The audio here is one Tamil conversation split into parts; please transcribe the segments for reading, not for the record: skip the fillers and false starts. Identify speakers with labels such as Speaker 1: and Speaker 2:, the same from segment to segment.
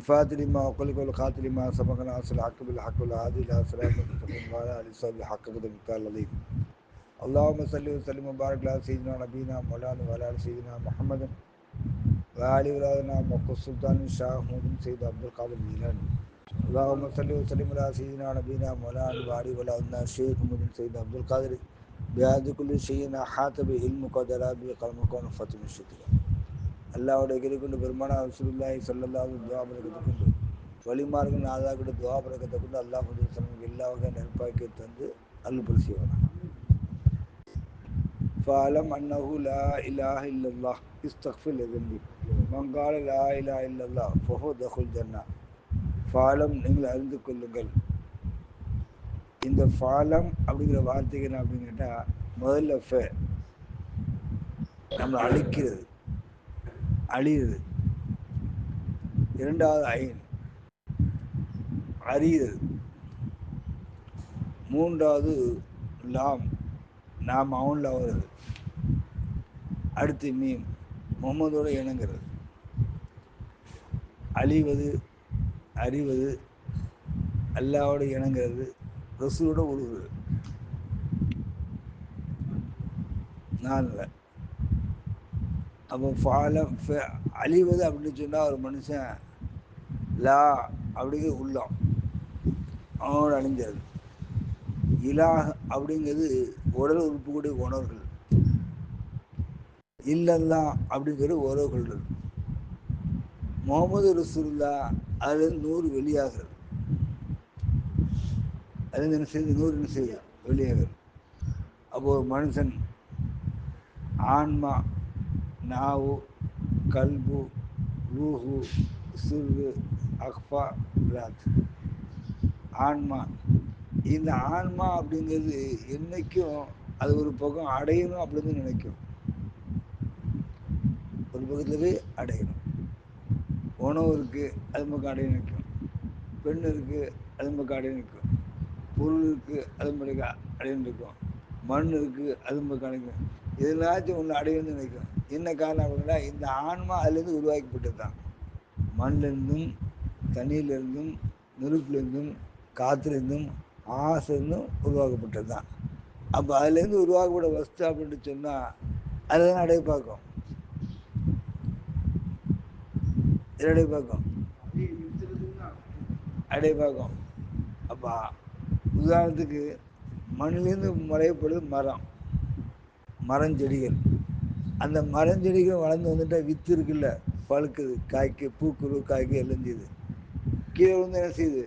Speaker 1: الفاتح لما أغلق والخاتم لما سبق ناصر الحق بالحق والهادي إلى صراط المستقيم وعلى آله وصحبه الحق بالمقدار العظيم. اللهم صل وسلم وبارك على سيدنا نبينا مولانا وعلى آل سيدنا محمد وآل أولادنا مقص سلطان الشاه محمود سيد عبد القادر الجيلاني. اللهم صل وسلم على سيدنا نبينا مولانا وآل أولادنا الشيخ محمود سيد عبد القادر بهذا كل شيء أحاط به علمك ودلال قلمك ونفة الشتى. அல்லாவுடைய கிரி கொண்டு பெருமானா ரசூலுல்லாஹி ஸல்லல்லாஹு அலைஹி துஆ பரக்கத்தை கொண்டு வலிமார்கள் நாதா கொண்டு துஆ பரக்கத்தை கொண்டு அல்லாஹ் நமக்கு எல்லா வகை நெருப்பாக்கி தந்து அருள் செய்வான். فاعلم انه لا اله الا الله استغفر لذنبي من قال لا اله الا الله فهو دخل الجنه. ஃபாலம் நீங்கள் அறிந்து கொள்ளுங்கள். இந்த ஃபாலம் அப்படிங்கிற வார்த்தைக்கு என்ன அப்படின்னு கேட்டால், முதல்ல நம்மளை அழிக்கிறது, அழியுது. இரண்டாவது ஐன் அறியுது. மூன்றாவது லாம் நாம் அவனில் வருது. அடுத்து மீம் முகமதோடு இணங்கிறது. அழிவது, அறிவது, அல்லாவோடு இணங்கிறது, ரசூலோடு உருகுறது. நான்ல அப்போ ஃபாலம் அழிவது அப்படின்னு சொன்னால் ஒரு மனுஷன் லா அப்படிங்கிறது உள்ளம் அவனோட அழிஞ்சிறது. இலா அப்படிங்கிறது உடல் உறுப்புக்கூடிய உணர்வுகள். இல்லல்லா அப்படிங்கிறது உறவுகள். முகமது ரசூலுல்லா அதுலேருந்து 100 வெளியாகிறது. அதுலேருந்து என்ன செய்யுது? 100 என்ன செய்யுது? வெளியாகிறது. அப்போ ஒரு மனுஷன் ஆன்மா, நாவு, கல்பு, ரூஹு, சிறு, அக்ஃபா, ராத். ஆன்மா, இந்த ஆன்மா அப்படிங்கிறது என்னைக்கும் அது ஒரு பக்கம் அடையணும் அப்படின்னு நினைக்கும். ஒரு பக்கத்தில் போய் அடையணும். உணவு இருக்குது, அது பக்கம் அடைய நிற்கும். பெண் இருக்குது, அது பக்கம் அடைய நிற்கும். பொருள் இருக்குது, அது பக்கம் அடைய நிற்கும். மண் இருக்குது, அது பக்கம் அடைக்கும். எதுனாச்சும் ஒன்று அடையணும்னு நினைக்கும். என்ன காரணம் அப்படின்னா, இந்த ஆன்மா அதுலேருந்து உருவாக்கப்பட்டது தான். மண்ணிலிருந்தும், தண்ணியிலிருந்தும், நெருப்புலேருந்தும், காற்றுலேருந்தும், ஆசைருந்தும் உருவாக்கப்பட்டது தான். அப்போ அதுலேருந்து உருவாக்கப்பட்ட வஸ்து அப்படின்னு சொன்னால் அதுதான் அடைய பார்க்கும். அடைய பார்க்கும், அடைய பார்க்கும். அப்போ உதாரணத்துக்கு மண்ணிலேருந்து முளையப்படுது மரம், மரஞ்செடிகள். அந்த மரஞ்செடிகள் வளர்ந்து வந்துட்டா வித்து இருக்குல்ல, பழுக்குது, காய்க்கு, பூக்குரு, காய்க்கு எல்லாம் செய்யுது. கீழே வந்து என்ன செய்யுது?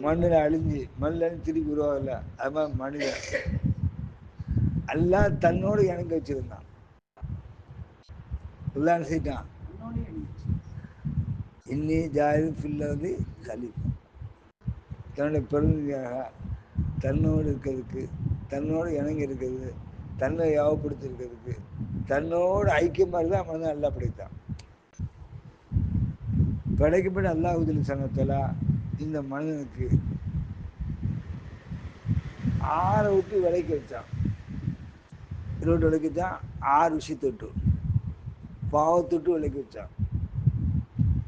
Speaker 1: மண்ணில் அழிஞ்சு மண்ணில் திருப்பி உருவாகல. அது மாதிரி மனிதன் எல்லாம் தன்னோடு இணங்க வச்சிருந்தான். எல்லாம் செய்யிட்டான். இன்னி ஜாயிரு ஃபில்லது கலீஃபா, தன்னுடைய பிரதிநிதியாக தன்னோடு இருக்கிறதுக்கு, தன்னோடு இணங்கி இருக்கிறது, தன்னை யாவப்படுத்தி இருக்கிறதுக்கு, தன்னோடு ஐக்கியமாக தான் மனிதன் நல்லா படைத்தான். படைக்கப்பட்ட அல்லாஹ் சனத்தலா இந்த மனிதனுக்கு 6 விட்டு விலைக்கு வச்சான். 20 விலைக்கு வச்சான். 6 விஷயத்தொட்டு பாவத்தொட்டு விலைக்கு வச்சான்.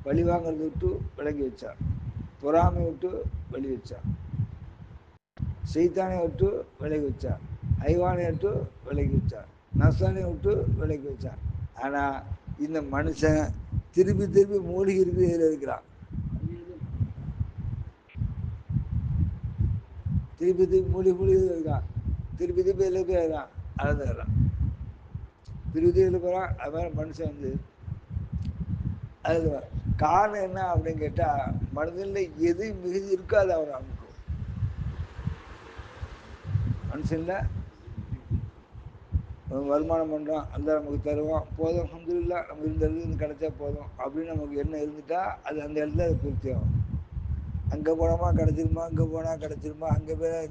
Speaker 1: பழிவாங்கிறத விட்டு விலகி வச்சான். பொறாமை விட்டு வெளி வச்சான். சைத்தானை விட்டு விலகி வச்சான். ஐவானை விட்டு விலகி வச்சான். நசானை விட்டு விலகி வச்சான். ஆனால் இந்த மனுஷன் திருப்பி திருப்பி மூழ்கி இருக்கு இதில் இருக்கிறான். திருப்பி திருப்பி மூழ்கி இருக்கான். திருப்பி திருப்பி இதில் இருக்கிறான். அழுதுறான். திருப்பி திருப்பி போகிறான். அது மாதிரி மனுஷன் வந்து அழுதுவான். காரணம் என்ன அப்படின்னு கேட்டால், மனிதனில் எது மிகுதி இருக்கோ அது அவன் அமுக்கும். மனுஷன்ல வருமானம் பண்ணுறான், அந்த நமக்கு தருவான், போதும் அல்ஹம்துலில்லாஹ், நமக்கு இந்த இடத்துல கிடைச்சா போதும் அப்படின்னு நமக்கு என்ன இருந்துட்டா அது அந்த இடத்துல அது பூர்த்தி ஆகும். அங்கே போனோமா கிடச்சிருமா, இங்கே போனால் கிடச்சிருமா, அங்கே போய்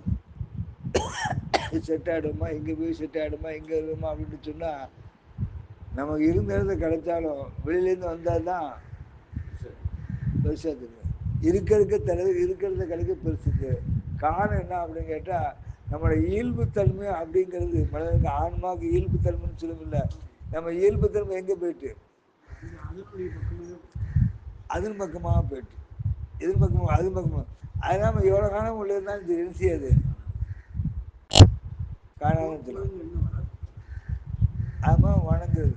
Speaker 1: செட் ஆகிடுமா, இங்கே போய் செட் ஆகிடுமா, இங்கே இருக்குமா அப்படின்னு சொன்னால் நமக்கு இருந்த இடத்துல கிடைச்சாலும் வெளியிலேருந்து வந்தால் தான் பெருசாக தெரியும். இருக்கிறதுக்கு தலைவர் இருக்கிறத கிடைக்க பெருசுக்கு காரணம் என்ன அப்படின்னு கேட்டால், நம்மளோட இயல்புத்தன்மை அப்படிங்கிறது மனிதனுக்கு ஆன்மாவுக்கு இயல்புத்தன்மைன்னு சொல்லுமில்ல, நம்ம இயல்புத்தன்மை எங்கே போயிட்டு அதன் பக்கமாக போயிட்டு எதிர் பக்கமாக அது பக்கமாக அது நம்ம எவ்வளோ காலம் உள்ள இருந்தாலும் தெரியும் செய்யாது காணாமல் சொல்லலாம். ஆமாம் வணங்குறது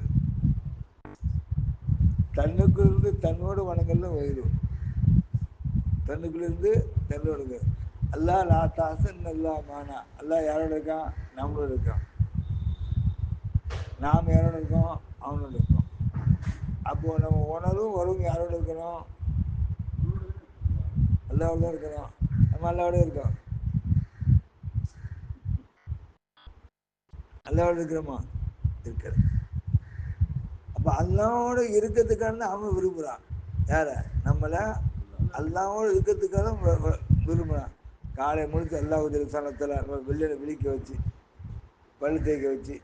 Speaker 1: தன்னுக்குள்ளிருந்து தன்னோடு வணங்கல்ல போயிடும். தன்னுக்குள்ளிருந்து தன்னோடு அல்லா லா தாசன் அல்லா மானா அல்லா யாரோட இருக்கான் நம்மளோட இருக்கான் நாம் யாரோட இருக்கோம் அவனோட இருக்கோம். அப்போ நம்ம உணர்வும் வரும் யாரோட இருக்கணும் அல்லாவோட தான் இருக்கணும். நம்ம அல்லாவோட இருக்கோம் அல்லாவோட இருக்கிறோமா இருக்கிற. அப்போ அல்லாவோட இருக்கிறதுக்கான அவன் விரும்புகிறான் யார நம்மளை அல்லாவோட இருக்கிறதுக்காக விரும்புகிறான். காலை முழுத்து அல்லாஹ் சனத்தில் வெளியில் விழிக்க வச்சு பல்லு தேய்க்க வச்சு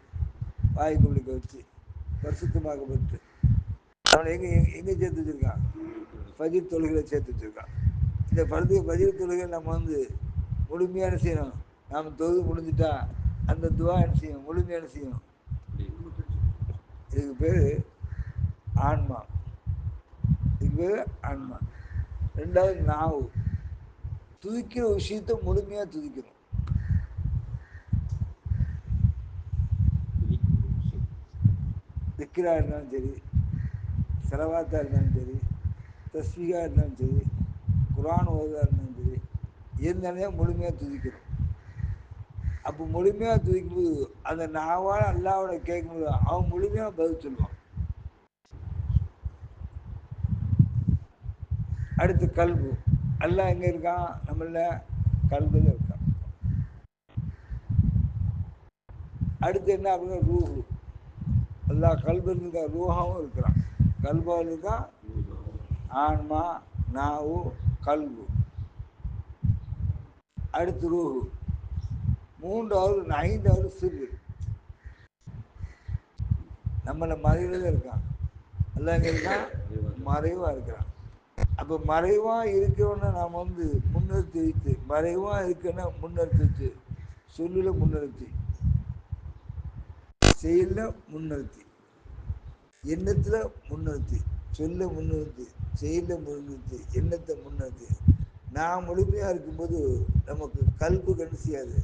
Speaker 1: வாய் குளிக்க வச்சு பரிசுத்தமாக்கப்பட்டு அவனை எங்கே எங்கே சேர்த்து வச்சுருக்கான் ஃபஜ்ர் தொழுகைகளை சேர்த்து வச்சுருக்கான். இந்த ஃபஜ்ர் தொழுகை நம்ம வந்து முழுமையான செய்யணும். நாம் தொழுது முடிஞ்சிட்டா அந்த துவா என்ன செய்யும் முழுமையான செய்யும். இதுக்கு பேர் ஆன்மா. இதுக்கு பேர் ஆன்மா. ரெண்டாவது நாவு துதிக்கிற விஷயத்த முழுமையாக துதிக்கணும். திக்ரா இருந்தாலும் சரி செலவாத்தாக இருந்தாலும் சரி தஸ்வீகாக இருந்தாலும் சரி குரான் ஓதாக இருந்தாலும் சரி இருந்தாலும் முழுமையாக துதிக்கணும். அப்போ முழுமையாக துதிக்கும்போது அந்த நாவால் அல்லாவோட கேட்கும்போது அவன் முழுமையாக பதில் சொல்லுவான். அடுத்து கல்பு அல்லாஹ் எங்கே இருக்கான் நம்மள கல்புல இருக்கான். அடுத்து என்ன அப்படின்னா ரூஹு அல்லாஹ் கல்பு இருக்கா ரூஹாவும் இருக்கிறான் கல்பாவில் இருக்கான். ஆன்மா நாவு கல்பு அடுத்து ரூஹு மூன்றாவது ஐந்தாவது சிறு நம்மளை மறைவில் இருக்கான். அல்லாஹ் எங்கே இருக்கான் மறைவாக இருக்கிறான். அப்போ மறைவாக இருக்கிறோன்னா நாம் வந்து முன்னிறுத்தி வைத்து மறைவாக இருக்குன்னா முன்னிறுத்தி வச்சு சொல்லுல முன்னிறுத்தி செயல முன்னிறுத்தி எண்ணத்தில் முன்னிறுத்தி சொல்ல முன்னிறுத்தி செயல முன்னிறுத்தி எண்ணத்தை முன்னிறுத்தி நான் முழுமையாக இருக்கும்போது நமக்கு கல்பு கண்டு செய்யாது.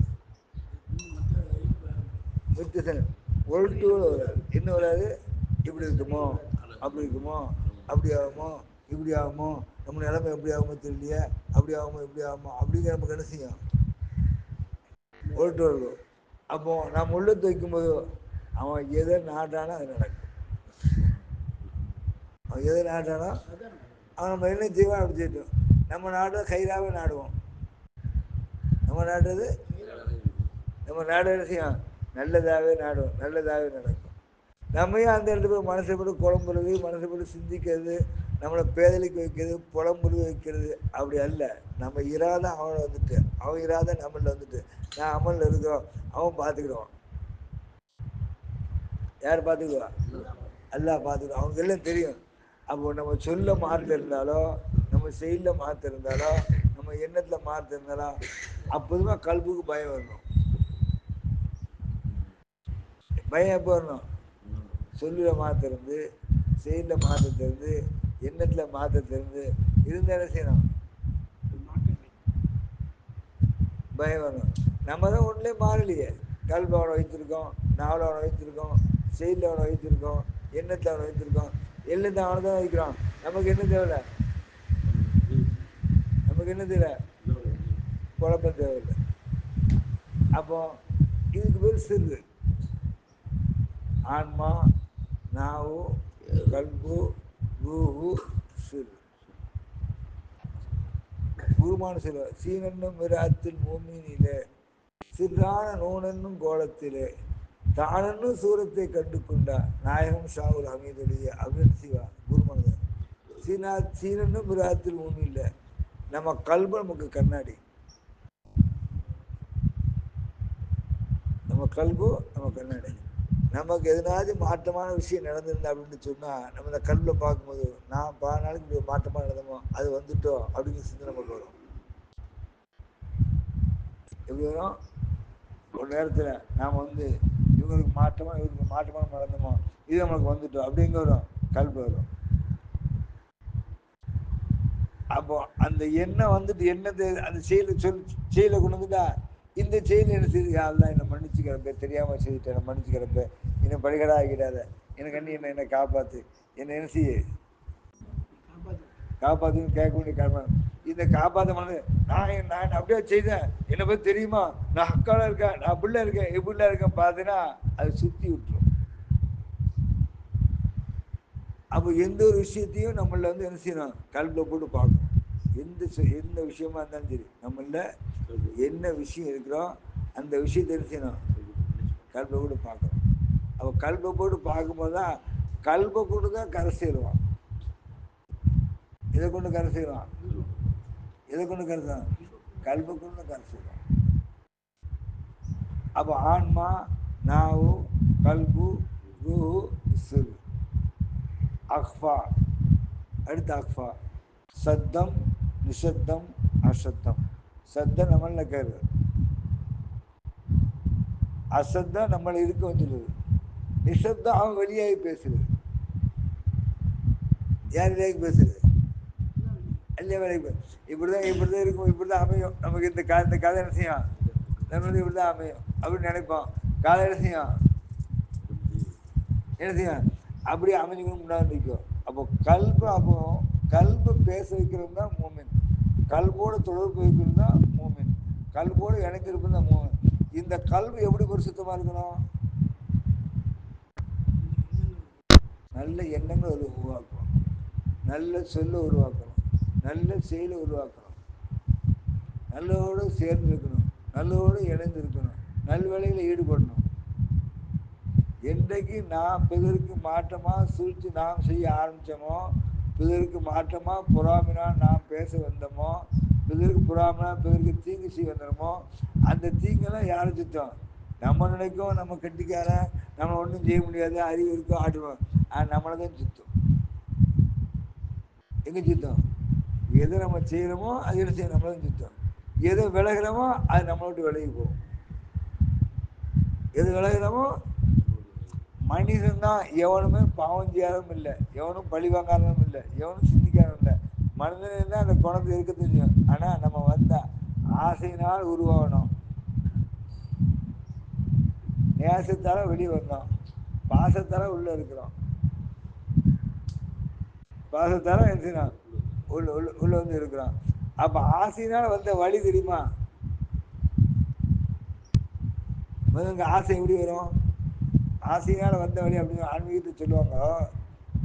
Speaker 1: ஒருட்டு வராது என்ன வராது இப்படி இருக்குமோ அப்படி இருக்குமோ அப்படி ஆகுமோ இப்படி ஆகுமோ நம்ம நிலைமை எப்படி ஆகுமோ தெரியலையே அப்படி ஆகுமோ இப்படி ஆகுமோ அப்படிங்கிற நமக்கு என்ன செய்யும் ஒருட்டு வருவோம். அப்போ நம்ம உள்ள வைக்கும்போது அவன் எதை நாட்டானோ அது நடக்கும். அவன் எதை நாட்டானோ அவன் நம்ம என்ன செய்வான் அப்படி செய்யட்டும். நம்ம நாட்டை கைதாகவே நாடுவோம். நம்ம நாட்டது நம்ம நாடு என்ன செய்யும் நல்லதாகவே நாடும் நல்லதாகவே நடக்கும். நம்மையும் அந்த இடத்துல போய் மனசை போட்டு குழம்புறது மனசை போட்டு சிந்திக்கிறது நம்மளை பேதலிக்க வைக்கிறது புலம்புறது வைக்கிறது அப்படி அல்ல. நம்ம இராத அவனை வந்துட்டு அவன் இராத நம்மள வந்துட்டு நான் அமலில் இருக்கிறோம் அவன் பார்த்துக்கிடுவான். யார் பார்த்துக்குவா அல்லாஹ் பார்த்துக்குவான். அவங்க எல்லாம் தெரியும். அப்போ நம்ம சொல்ல மாற்ற இருந்தாலோ நம்ம செயல மாற்ற இருந்தாலோ நம்ம எண்ணத்தில் மாற்ற இருந்தாலோ அப்போதுமா கல்புக்கு பயம் வரணும். பயம் எப்போ வரணும் சொல்லுல மாற்ற இருந்து செயல மாற்ற தெரிந்து எண்ணத்தில் மாற்ற தெரிந்து இருந்த என்ன செய்யணும் பயம் வரணும். நம்ம தான் ஒன்றுலே மாறலையே கல்வி அவனை வைத்திருக்கோம் நாவலை அவனை வைத்திருக்கோம் செயலில் அவனை வைத்திருக்கோம் எண்ணத்தை அவனை வைத்திருக்கோம் எண்ணத்தை அவனை தான் வைக்கிறோம். நமக்கு என்ன தேவையில்லை நமக்கு என்ன தேவை குழப்பம் தேவையில்லை. அப்போ இதுக்கு பேர் சிறு ஆன்மா நாவு கல்பு ரூஹு சிறு குருமான சொல்வார் சீனன்னும் விராத்தில் பூமியிலே சிறான நூனன்னும் கோலத்திலே தானன்னும் சூரத்தை கண்டு கொண்டார் நாயகம் ஷாவுல் ஹமீதுடைய அப்படின்னு செய்வார் குருமானது. சீனன்னும் விராத்தில் பூமி இல்லை நம்ம கல்பு நமக்கு கண்ணாடி. நம்ம கல்பு நம்ம கண்ணாடி. நமக்கு எதனாவது மாற்றமான விஷயம் நடந்திருந்தா அப்படின்னு சொன்னா நம்ம இந்த கல்வியில் பார்க்கும்போது நான் பல நாளைக்கு மாற்றமாக நடந்தோமோ அது வந்துட்டோம் அப்படிங்கிற சிந்தனை நமக்கு வரும். எப்படி வரும் ஒரு நேரத்தில் நாம் வந்து இவங்களுக்கு மாற்றமாக இவருக்கு மாற்றமாக நடந்தோமோ இது நம்மளுக்கு வந்துட்டோம் அப்படிங்க வரும் கல்வி வரும். அப்போ அந்த எண்ணம் வந்துட்டு என்னது அந்த செயலை கொண்டு வந்துட்டா இந்த செயல் என்ன செய்யுது, யாரெல்லாம் என்னை மன்னிச்சுக்கிறப்ப, தெரியாம செய்துட்டு என்னை மன்னிச்சுக்கிறப்ப, என்னை பழிகடா ஆகிடாத, எனக்கு அண்ணி என்னை காப்பாத்து, என்னை என்ன செய்ய காப்பாத்துன்னு கேட்க வேண்டிய கடமை. இந்த காப்பாற்ற மனது நான் அப்படியே செய்தேன், என்னை பத்தி தெரியுமா, நான் அக்கால இருக்கேன், நான் பிள்ளை இருக்கேன், எப்படிலாம் இருக்கேன் பார்த்தீங்கன்னா அது சுத்தி விட்டுரும். அப்போ எந்த ஒரு விஷயத்தையும் நம்மள வந்து என்ன செய்யணும், கல்வில போட்டு பார்க்கணும். எந்த விஷயமா இருந்தாலும் சரி, நம்மள என்ன விஷயம் இருக்கிறோம் அந்த விஷயத்தை என்ன செய்யணும், கல்வில போட்டு பார்க்கணும். அப்போ கல்வை போட்டு பார்க்கும்போது தான் கல்வை கொண்டு தான் கரை சேருவான். இதை கொண்டு கரை செய்வான், எதை கொண்டு கரை செய்வான், கல்வை கொண்டு கரை செய்வான். அப்போ ஆன்மா, நாவு, கல்பு, ரூஹு, சிறு, அக்ஃபா. அடுத்து அக்ஃபா, சத்தம், நிசத்தம், அசத்தம். சத்தம் நம்மள கேது, அசத்தம் நம்மளை இருக்க வந்துடுது, நிசப்தம் அவன் வெளியாகி பேசுறது. யார் வெளியாகி பேசுறது, அல்ல வேலைக்கு. இப்படிதான் இருக்கும், இப்படிதான் அமையும் நமக்கு. இந்த கதை என்ன செய்யும், நம்ம வந்து இப்படிதான் அமையும் அப்படின்னு நினைப்போம். காலை என்ன செய்யும், என்ன செய்யும், அப்படி அமைஞ்சுக்கணும் முன்னாடி நிற்கும். அப்போ அப்போ கல்பை பேச வைக்கிறது தான் மூமின், கல்போடு தொடர்பு வைக்கிறது தான் மூமின், கல்போடு இணைஞ்சிருப்பது தான் மூமின். இந்த கல்வி எப்படி பரிசுத்தமா இருக்கணும், நல்ல எண்ணங்களை உருவாக்கணும், நல்ல சொல்ல உருவாக்கணும், நல்ல செயலை உருவாக்கணும், நல்லோடு சேர்ந்து இருக்கணும், நல்லோடு இணைந்து இருக்கணும், நல்வழியில் ஈடுபடணும். என்றைக்கு நாம் பிறருக்கு மாற்றமா சூழ்ச்சி நாம் செய்ய ஆரம்பிச்சோமோ, பிறருக்கு மாற்றமா பொறாமினால் நாம் பேச வந்தோமோ, பிறருக்கு பொறாமினா பிறருக்கு தீங்கு செய்ய வந்தோமோ, அந்த தீங்கெல்லாம் யாரை சுத்தம், நம்ம நினைக்கும் நம்ம கட்டிக்கார, நம்ம ஒன்றும் செய்ய முடியாது, அறிவு இருக்கோ ஆட்டுவோம், நம்மளை தான் சுத்தம். எங்க சுத்தம், எதை நம்ம செய்யறோமோ அது என்ன செய்யும், நம்மளை தான் சுத்தம். எதை விலகிறோமோ அது நம்மளை விட்டு விலகி போகும். எது விலகிறோமோ, மனிதன் தான் எவனுமே பாவம் செய்யாதவனும் இல்லை, எவனும் பழி வாங்காதவனும் இல்லை, எவனும் சிந்திக்காதவனும் இல்லை. மனிதன் தான் அந்த குணத்தை இருக்க தெரியும். ஆனா நம்ம வந்த ஆசையினால் உருவாகணும், நேசத்தால வெளியே வந்தோம், பாசத்தால உள்ள இருக்கிறோம், பாசத்தால என்ன உள்ள உள்ள உள்ள வந்து இருக்கிறோம். அப்ப ஆசையினால வந்த வழி தெரியுமா, ஆசை எப்படி வரும், ஆசையினால வந்த வழி அப்படின்னு ஆன்மீகத்தை சொல்லுவாங்க.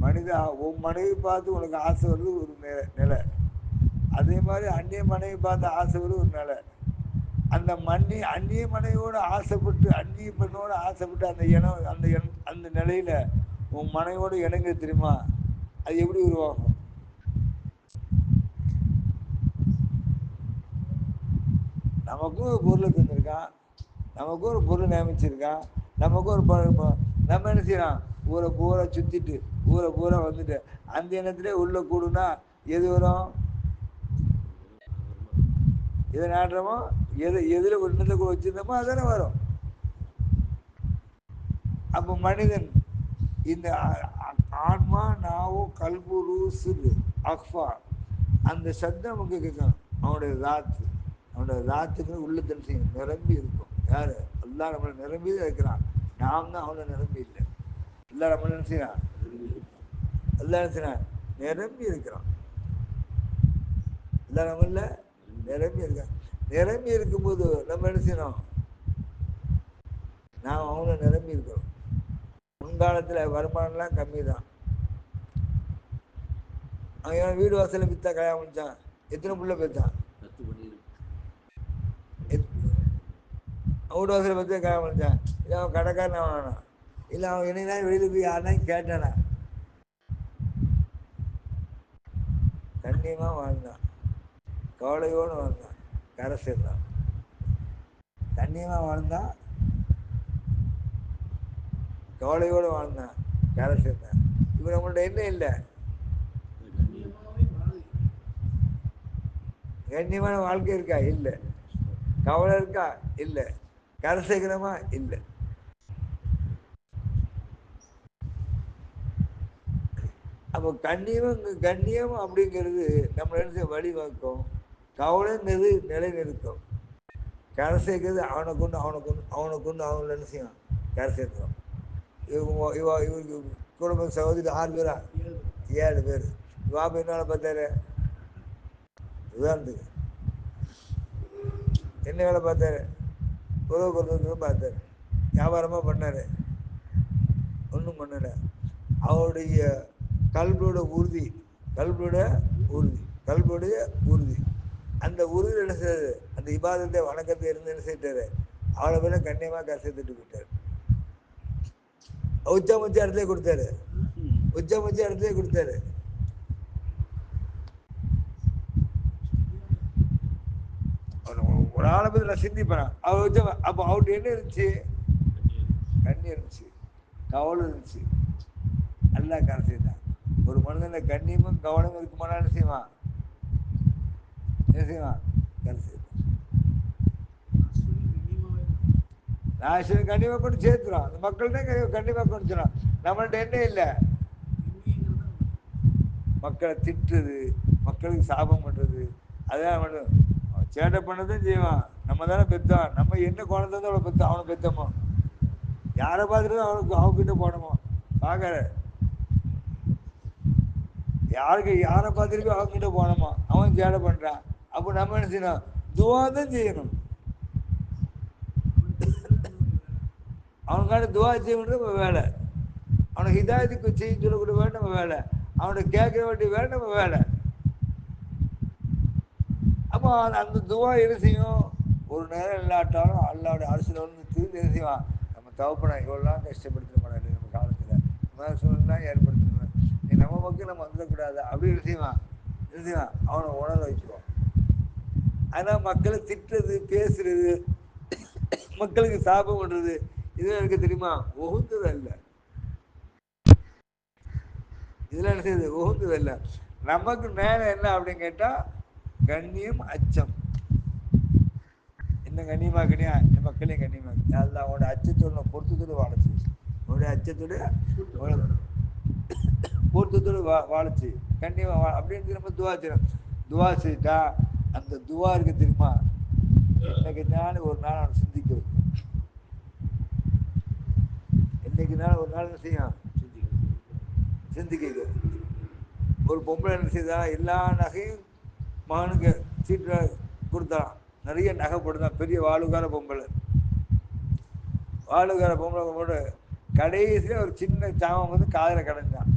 Speaker 1: மனிதா, உன் மனைவி பார்த்து உனக்கு ஆசை வருது ஒரு நிலை, அதே மாதிரி அந்நிய மனைவி பார்த்து ஆசை வருது ஒரு நிலை. அந்த அந்நிய மனைவியோட ஆசைப்பட்டு, அந்நிய பெண்ணோட ஆசைப்பட்டு அந்த இனம் அந்த நிலையில உன் மனைவியோட இணங்க தெரியுமா, அது எப்படி உருவாகும். நமக்கும் ஒரு பொருளை தந்திருக்கான், நமக்கும் ஒரு பொருளை நியமிச்சிருக்கான், நமக்கும் ஒரு நம்ம என்ன செய்யலாம், ஊரை பூரா சுத்திட்டு ஊரை பூரா வந்துட்டு அந்த எண்ணத்திலே உள்ள கூடுனா எது வரும், எதை நாடுறோமோ, எதுல ஒரு எண்ணத்தை வச்சிருந்தோமோ அதானே வரும். அப்போ மனிதன் இந்த ஆன்மா, நாவோ, கல்புரு, சிறு, அக்ஃபா, அந்த சத்தம் நமக்கு கேட்கும். அவனுடைய ராத்து, அவனுடைய ராத்துக்கு உள்ளத்தில் செய்யும் நிரம்பி இருக்கும். யாரு, அல்லாஹ் நம்மளை நிரம்பி தான் இருக்கிறான், நாம் தான் அவனை நிரம்பி இல்லை. அல்லாஹ் நம்மளை என்ன செய்யறான், அல்லாஹ் என்ன செய்யறான், நிரம்பி இருக்கிறான். அல்லாஹ் நம்மள நிரம்பி இருக்கான். நிரம்பி இருக்கும்போது நம்ம என்ன செய்யணும், நாம் அவனை நிரம்பி இருக்கிறோம். முன்காலத்துல வருமானம்லாம் கம்மி தான், அவன் வீடு வாசல வித்தா கல்யாணம் முடிச்சான், எத்தனை புள்ள பெற்றான், வீடு வாசல பத்தி கல்யாணம் முடிச்சான். இல்லை அவன் கடைக்காரன் வாங்கினான், இல்லை அவன் என்னதான் வெளியில போய் யாருன்னா கேட்டானா, கண்ணியமா வாழ்ந்தான், கவலையோடு வாழ்ந்தான், கரை சேர்ந்தான். கண்ணியமா வாழ்ந்தான், கவலையோடு வாழ்ந்தான், கரை சேர்ந்தான். இப்ப நம்மள்ட்ட என்ன இல்லை, கண்ணியமான வாழ்க்கை இருக்கா, இல்லை. கவலை இருக்கா, இல்லை. கரை சேர்க்கிறோமா, இல்லை. அப்ப அப்போ கண்ணியம் அப்படிங்கிறது நம்ம என்ன வழிவாக்கும், கவலைங்கிறது நிலை நிறுத்தும், கரை சேர்க்கிறது அவனை கொண்டு அவங்களை என்ன செய்யும், கரை சேர்த்துரும். இவருக்கு குடும்ப சகோதரி 6 பேரா, 7 பேர். இவாப்ப என்னால பார்த்தாரு, உதாரணத்துக்கு என்ன வேலை பார்த்தாரு, உறவு கொடுத்தது பார்த்தாரு, வியாபாரமா பண்ணாரு, ஒன்றும் பண்ணல. அவருடைய கல்வியோட உறுதி, கல்வியுடைய உறுதி, அந்த உறுதி என்ன செய்யாது, அந்த இபாதத்தை வணக்கத்தை இருந்து என்ன செய்யிட்டாரு, அவளை பேர கண்ணியமா கரை திட்டு போயிட்டாரு. உச்ச இடத்துல கொடுத்தாரு, இடத்துல கொடுத்தாரு. ஒரு ஆளை பத்தி நான் சிந்திப்பேன். அவர் அப்ப அவர்கிட்ட என்ன இருந்துச்சு, கண்ணி இருந்துச்சு, கவலை இருந்துச்சு, நல்லா கரை செய்தான். ஒரு மனிதன கண்ணியமும் கவனமும் இருக்குமானா என்ன செய்வான், கரை செய்வான். நான் கண்டிப்பா கொண்டு சேர்த்துறோம், அந்த மக்கள்கிட்ட கண்டிப்பா கொண்டு சொல்றோம். நம்மள்ட்ட என்ன இல்லை, மக்களை திட்டுறது, மக்களுக்கு சாபம் பண்றது, அதான் சேட்டை பண்ணதும் செய்வான். நம்ம தானே பெத்தோம், நம்ம என்ன குழந்தை அவளை பெத்தோம், அவனை பெத்தோமோ, யாரை பார்த்துட்டு அவனுக்கு அவகிட்ட போனோமோ பார்க்கற, யாரை பார்த்துட்டு அவங்கிட்ட போனோமோ அவன் சேட்டை பண்றான். அப்போ நம்ம என்ன செய்யணும், துவா தான் செய்யணும். அவனுக்கான துவா செய்யணும் நம்ம வேலை. அவனுக்கு ஹிதாயத்துக்கு செய்ய சொல்லக்கூடிய வேலை நம்ம வேலை. அவனுக்கு கேட்க வேண்டிய வேலை நம்ம வேலை. அப்போ அந்த துவா என்ன செய்யும், ஒரு நேரம் இல்லாட்டாலும் அல்லாவுடைய அரசியல் வந்து திரும்பி என்ன செய்வான், நம்ம தவப்பன இவ்வளோலாம் கஷ்டப்படுத்த மாட்டாங்க நம்ம காலத்தில் சூழ்நிலாம் ஏற்படுத்தணும், நம்ம மக்கள் நம்ம வந்துடக்கூடாது அப்படின்னு செய்வான். அவனை உணர வைக்குவான். ஆனால் மக்களை திட்டுறது, பேசுறது, மக்களுக்கு சாபம் பண்றது, இதெல்லாம் எனக்கு தெரியுமா, உகுந்தது அல்ல. இதெல்லாம் என்ன செய்யுது, உகுந்தது அல்ல. நமக்கு நேரம் என்ன அப்படின்னு கேட்டா, கண்ணியம், அச்சம். என்ன கண்ணியமா கண்ணியா, என் மக்களையும் கண்ணியமா, அல்ல அவனோட அச்சத்தோட பொருத்தத்தோடு வாழச்சு, அவனுடைய அச்சத்தோட பொருத்தத்தோடு வாழச்சு, கண்ணியமா அப்படின்னு நம்ம துவா செய்யணும். துவா செய்யிட்டா அந்த துவா இருக்கு தெரியுமா, என்னைக்கு நாள் ஒரு நாள் அவனை சிந்திக்க வைக்கும். என்னைக்கு நாள் ஒரு நாள் என்ன செய்யும், சிந்திக்க. ஒரு பொம்பளை என்ன செய்தா, எல்லா நகையும் மகனுக்கு சீட்டு கொடுத்தான், நிறைய நகை போட்டுதான், பெரிய வாழுகார பொம்பளை போட்டு கடைசியில ஒரு சின்ன சாமம் வந்து காதல கடைஞ்சான்.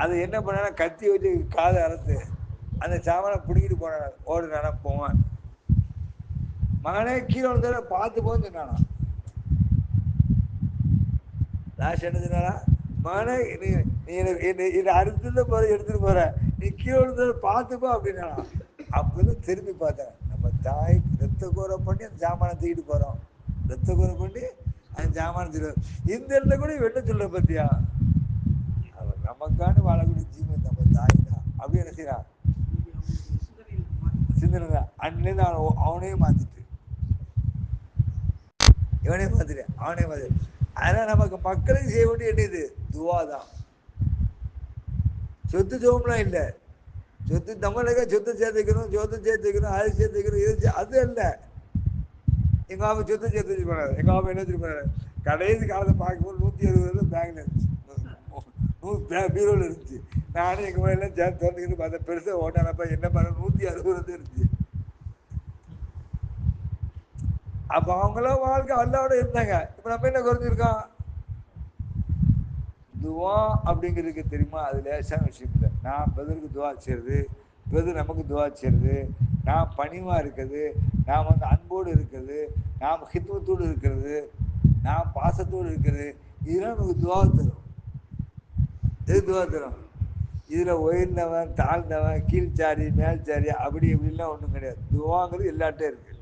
Speaker 1: அது என்ன பண்ணா, கத்தி வச்சு காதை அறுத்து அந்த சாமனை பிடிக்கிட்டு போனான், ஓடுனானா போவான். மகனே கீழே விழுந்த பார்த்து போன்னு சொன்னானா. லாஸ்ட் என்ன சொன்னானா, மகனே நீ அறுத்து போற எடுத்துட்டு போற, நீ கீழே விழுந்த பார்த்துப்போ அப்படின்னா. அப்பதான் திரும்பி பார்த்தேன், நம்ம தாய் ரத்த கோரை பண்ணி அந்த சாமானை தூக்கிட்டு போறோம், ரத்த கோரை பண்ணி அந்த சாமான தூக்கிட்டு, இந்த இடத்துல கூட வெட்ட சொல்ல பத்தியா, அவர் நமக்கான வாழக்கூடிய ஜீவன் நம்ம தாய் தான். அப்படி என்ன செய்யறான், சிந்தனை தான். அன்னிலேருந்து அவனையே மாத்திட்டு, இவனே மாத்திட்டு, அவனே மாத்திட்டு. ஆனா நமக்கு மக்களுக்கு செய்ய வேண்டிய என்ன, இது துவா தான். சொத்து ஜோம்லாம் இல்லை, சொத்து தமிழக சொத்து சேர்த்துக்கணும், அது சேர்த்துக்கணும், இது அது அல்ல. எங்க அப்பா சொத்து சேர்த்து வச்சு போனாரு, எங்க அப்பா என்ன வச்சு போனாரு, கடைசி காலத்தை பார்க்கும்போது 160 பேங்க்ல இருந்துச்சு, பீரோல இருந்துச்சு. நானும் எங்க மேலாம் சேர்த்து தோந்துக்கிட்டு பார்த்தேன், பெருசா ஓட்டானப்ப என்ன பண்ண 160 இருந்துச்சு. அப்ப அவங்களாம் வாழ்க்கை அல்லாவோட இருந்தாங்க. இப்ப நம்ம என்ன குறைஞ்சிருக்கோம், துவா அப்படிங்கிறதுக்கு தெரியுமா, அது லேசான விஷயம் இல்லை. நான் பதிலுக்கு துவா செய்யறது, பதில் நமக்கு துவா செய்யறது, நாம் பணிவா இருக்கிறது, நாம் வந்து அன்போடு இருக்கிறது, நாம் ஹித்துவத்தோடு இருக்கிறது, நாம் பாசத்தோடு இருக்கிறது, இதெல்லாம் நமக்கு துவா தரும். எது துவா தரும், இதுல உயர்ந்தவன் தாழ்ந்தவன் கீழ்ச்சாரி மேல்சாரி அப்படி இப்படிலாம் ஒண்ணும் கிடையாது. துவாங்கிறது எல்லாத்தையும் இருக்கு,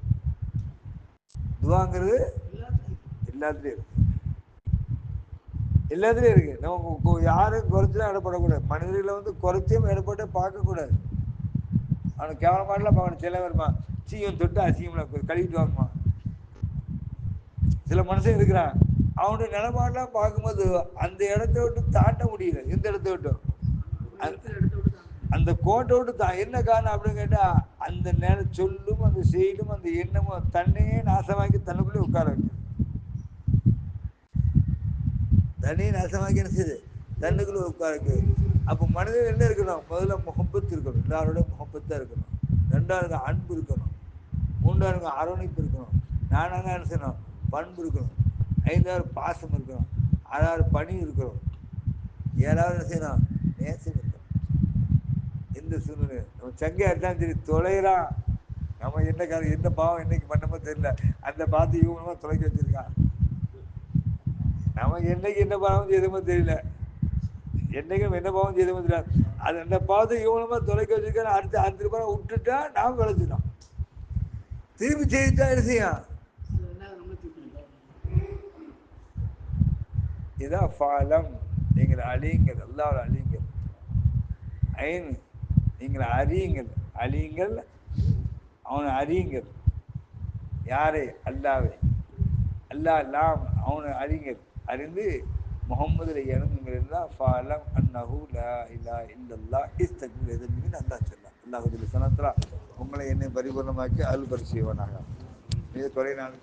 Speaker 1: துவாங்கிறது எல்லாத்துலயும் இருக்கு, எல்லாத்துலயும் இருக்கு. நம்ம யாரும் குறைச்சுதான் இடப்படக்கூடாது, மனிதர்களை வந்து குறைச்சும் இடப்பட்டு பார்க்க கூடாது. அவனுக்கு கேவலமாடலாம் பார்க்கணும். சில வருமா சீயம் தொட்டு அசிங்கம்ல கழுவிட்டு வாங்குமா, சில மனுஷன் இருக்கிறான், அவனுடைய நிலப்பாடெல்லாம் பார்க்கும்போது அந்த இடத்த விட்டு தாண்ட முடியல, எந்த இடத்த விட்டும் அந்த கோட்டை விட்டு தான் என்ன காரணம் அப்படின்னு கேட்டா அந்த நேரம் சொல்லும் அந்த செயலும் அந்த எண்ணமும் தன்னையே நாசமாக்கி தன்னுக்குள்ளே உட்கார வைக்குது. தண்ணியை நாசமாக்கி என்ன செய்யுது? தண்ணுக்குள்ள உட்கார வைக்குது. அப்போ மனிதன் என்ன இருக்கணும்? முதல்ல முகப்பத்து இருக்கணும், எல்லாரோட முகப்பத்தா இருக்கணும். ரெண்டாவது அன்பு இருக்கணும். மூன்றாவது அரவணைப்பு இருக்கணும். நானாவது என்ன செய்யணும்? பண்பு இருக்கணும். ஐந்தாவது பாசம் இருக்கணும். ஆறாவது பணி இருக்கணும். ஏழாவது என்ன செய்யணும்? நேசம் இருக்கணும். எந்த சூழ்நிலை நம்ம சங்கையா இருந்தாலும் சரி தொலைகிறான். நம்ம என்ன பாவம் என்னைக்கு பண்ணமோ தெரியல, அந்த பார்த்து இவனுமா தொலைக்க வச்சிருக்கான். நமக்கு என்னைக்கு என்ன பாவம் செய்தமோ தெரியல, என்னைக்கும் என்ன பாவம் செய்தமோ தெரியாது. அது அந்த பாவத்தை இவனுமா தொலைக்க வச்சிருக்கான். அடுத்த அடுத்த பாவம் விட்டுட்டா நாம விளைச்சிட்டோம். திரும்பி செய்தா என்ன செய்யும்? இதான் ஃபாலம், நீங்கள் அழியுங்கள், அல்லாஹ்வை அழியுங்கள். ஐன், நீங்கள் அறியுங்கள், அழியுங்கள், அவனை அறியுங்கள். யாரை? அல்லாவை. அல்லாஹ் லாம், அவனை அறியுங்கள், அறிந்து முகம்மதுல இறங்குங்கள் எல்லாம். ஃபாலம் அன்னஹு லா இலாஹ இல்லல்லாஹ் இஸ்தக்பிர் எதன்பின் அல்லாஹ் சொன்னான். அல்லாஹ் ஜல்ல ஸலாத்துலா உங்களை என்னை பரிபூர்ணமாக்கி அருள் பரிசு செய்வானாக. இது தொலை நாள்